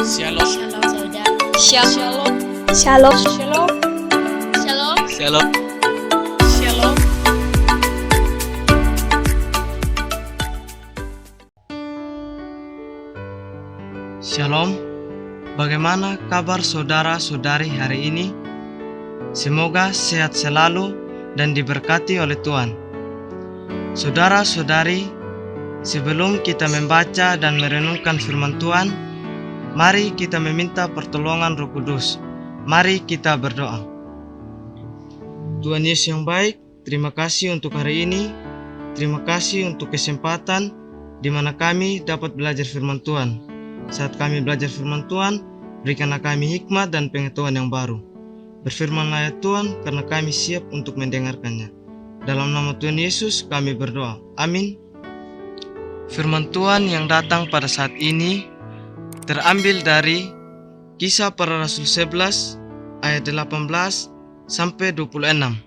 Shalom. Shalom. Shalom. Shalom. Shalom. Shalom. Shalom. Shalom, bagaimana kabar saudara-saudari hari ini? Semoga sehat selalu dan diberkati oleh Tuhan. Saudara-saudari, sebelum kita membaca dan merenungkan firman Tuhan, mari kita meminta pertolongan Roh Kudus. Mari kita berdoa. Tuhan Yesus yang baik, terima kasih untuk hari ini. Terima kasih untuk kesempatan di mana kami dapat belajar firman Tuhan. Saat kami belajar firman Tuhan, berikanlah kami hikmat dan pengetahuan yang baru. Berfirmanlah ya Tuhan, karena kami siap untuk mendengarkannya. Dalam nama Tuhan Yesus kami berdoa. Amin. Firman Tuhan yang datang pada saat ini terambil dari Kisah Para Rasul 11 ayat 18 sampai 26.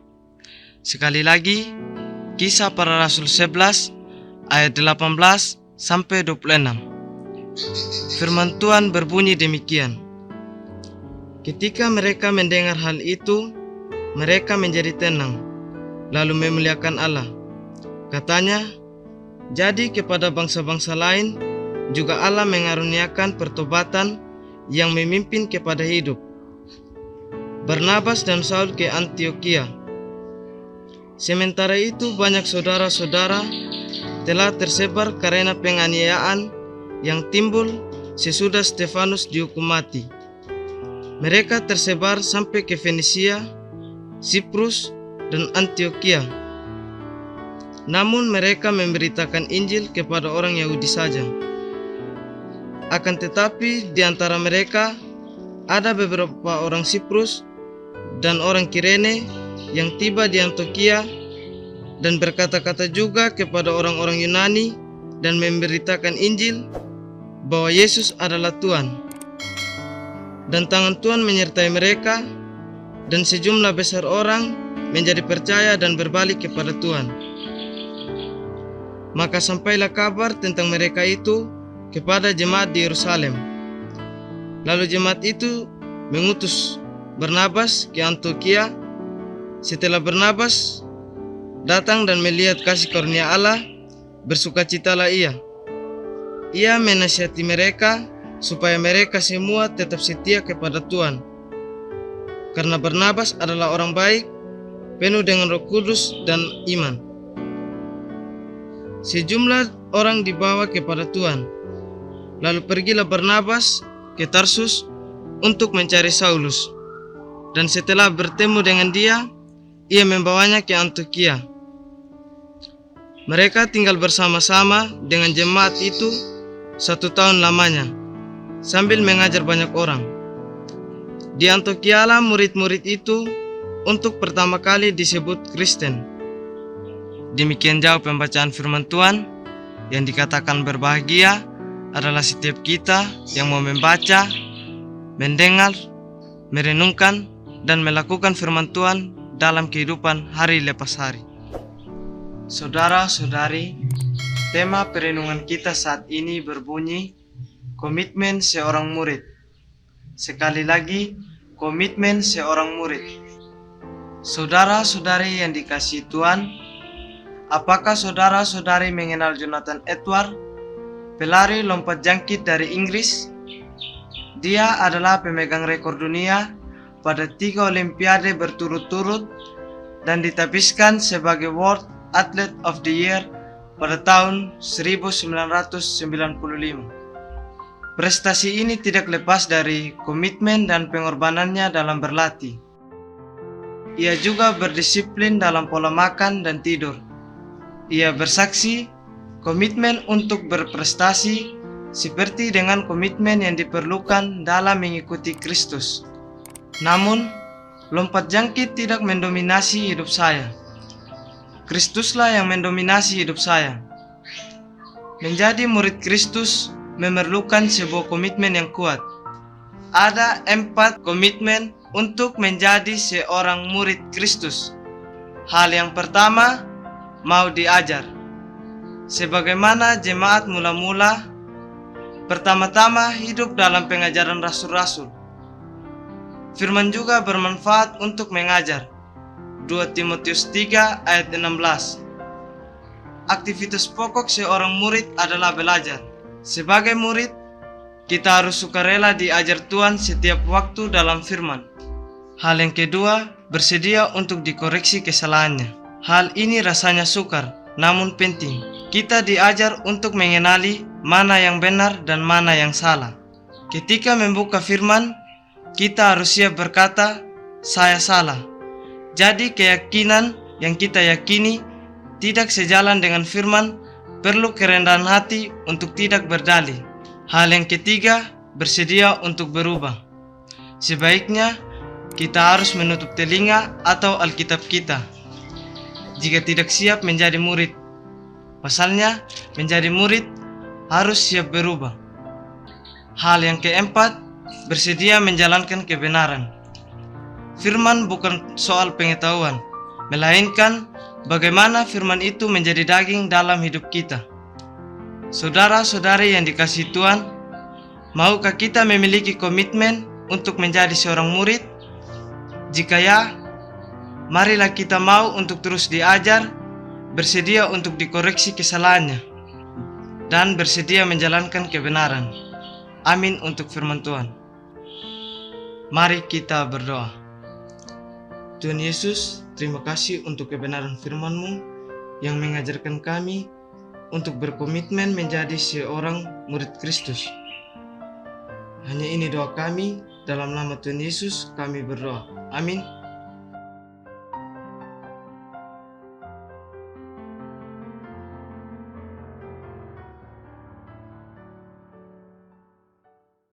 Sekali lagi, Kisah Para Rasul 11 ayat 18 sampai 26. Firman Tuhan berbunyi demikian. Ketika mereka mendengar hal itu, mereka menjadi tenang, lalu memuliakan Allah. Katanya, jadi kepada bangsa-bangsa lain juga Allah mengaruniakan pertobatan yang memimpin kepada hidup. Barnabas dan Saul ke Antiokhia. Sementara itu banyak saudara-saudara telah tersebar karena penganiayaan yang timbul sesudah Stefanus dihukum mati. Mereka tersebar sampai ke Fenisia, Siprus, dan Antiokhia. Namun mereka memberitakan Injil kepada orang Yahudi saja. Akan tetapi di antara mereka ada beberapa orang Siprus dan orang Kirene yang tiba di Antiokhia dan berkata-kata juga kepada orang-orang Yunani dan memberitakan Injil bahwa Yesus adalah Tuhan. Dan tangan Tuhan menyertai mereka, dan sejumlah besar orang menjadi percaya dan berbalik kepada Tuhan. Maka sampailah kabar tentang mereka itu kepada jemaat di Yerusalem. Lalu jemaat itu mengutus Barnabas ke Antiokhia. Setelah Barnabas datang dan melihat kasih karunia Allah, bersukacitalah ia. Ia menasihati mereka supaya mereka semua tetap setia kepada Tuhan. Karena Barnabas adalah orang baik, penuh dengan Roh Kudus dan iman. Sejumlah orang dibawa kepada Tuhan. Lalu pergilah Barnabas ke Tarsus untuk mencari Saulus. Dan setelah bertemu dengan dia, ia membawanya ke Antiokhia. Mereka tinggal bersama-sama dengan jemaat itu 1 tahun lamanya, sambil mengajar banyak orang. Di Antiokhia lah murid-murid itu untuk pertama kali disebut Kristen. Demikian jauh pembacaan firman Tuhan. Yang dikatakan berbahagia adalah setiap kita yang mau membaca, mendengar, merenungkan, dan melakukan firman Tuhan dalam kehidupan hari lepas hari. Saudara-saudari, tema perenungan kita saat ini berbunyi komitmen seorang murid. Sekali lagi, komitmen seorang murid. Saudara-saudari yang dikasihi Tuhan, apakah saudara-saudari mengenal Jonathan Edward, pelari lompat jangkit dari Inggris? Dia adalah pemegang rekor dunia pada 3 Olimpiade berturut-turut dan ditapiskan sebagai World Athlete of the Year pada tahun 1995. Prestasi ini tidak lepas dari komitmen dan pengorbanannya dalam berlatih. Ia juga berdisiplin dalam pola makan dan tidur. Ia bersaksi komitmen untuk berprestasi seperti dengan komitmen yang diperlukan dalam mengikuti Kristus. Namun, lompat jangkit tidak mendominasi hidup saya. Kristuslah yang mendominasi hidup saya. Menjadi murid Kristus memerlukan sebuah komitmen yang kuat. Ada 4 komitmen untuk menjadi seorang murid Kristus. Hal yang pertama, mau diajar. Sebagaimana jemaat mula-mula, Pertama-tama hidup dalam pengajaran rasul-rasul. Firman juga bermanfaat untuk mengajar. 2 Timotius 3 ayat 16. Aktivitas pokok seorang murid adalah belajar. Sebagai murid, kita harus sukarela diajar Tuhan setiap waktu dalam firman. Hal yang kedua, bersedia untuk dikoreksi kesalahannya. Hal ini rasanya sukar, namun penting. Kita diajar untuk mengenali mana yang benar dan mana yang salah. Ketika membuka firman, kita harus siap berkata, "Saya salah." Jadi keyakinan yang kita yakini tidak sejalan dengan firman, perlu kerendahan hati untuk tidak berdalih. Hal yang ketiga, bersedia untuk berubah. Sebaiknya kita harus menutup telinga atau Alkitab kita jika tidak siap menjadi murid. Pasalnya, menjadi murid harus siap berubah. Hal yang keempat, bersedia menjalankan kebenaran. Firman bukan soal pengetahuan, melainkan bagaimana firman itu menjadi daging dalam hidup kita. Saudara-saudari yang dikasihi Tuhan, maukah kita memiliki komitmen untuk menjadi seorang murid? Jika ya, marilah kita mau untuk terus diajar, bersedia untuk dikoreksi kesalahannya, dan bersedia menjalankan kebenaran. Amin untuk firman Tuhan. Mari kita berdoa. Tuhan Yesus, terima kasih untuk kebenaran firman-Mu yang mengajarkan kami untuk berkomitmen menjadi seorang murid Kristus. Hanya ini doa kami, dalam nama Tuhan Yesus kami berdoa. Amin.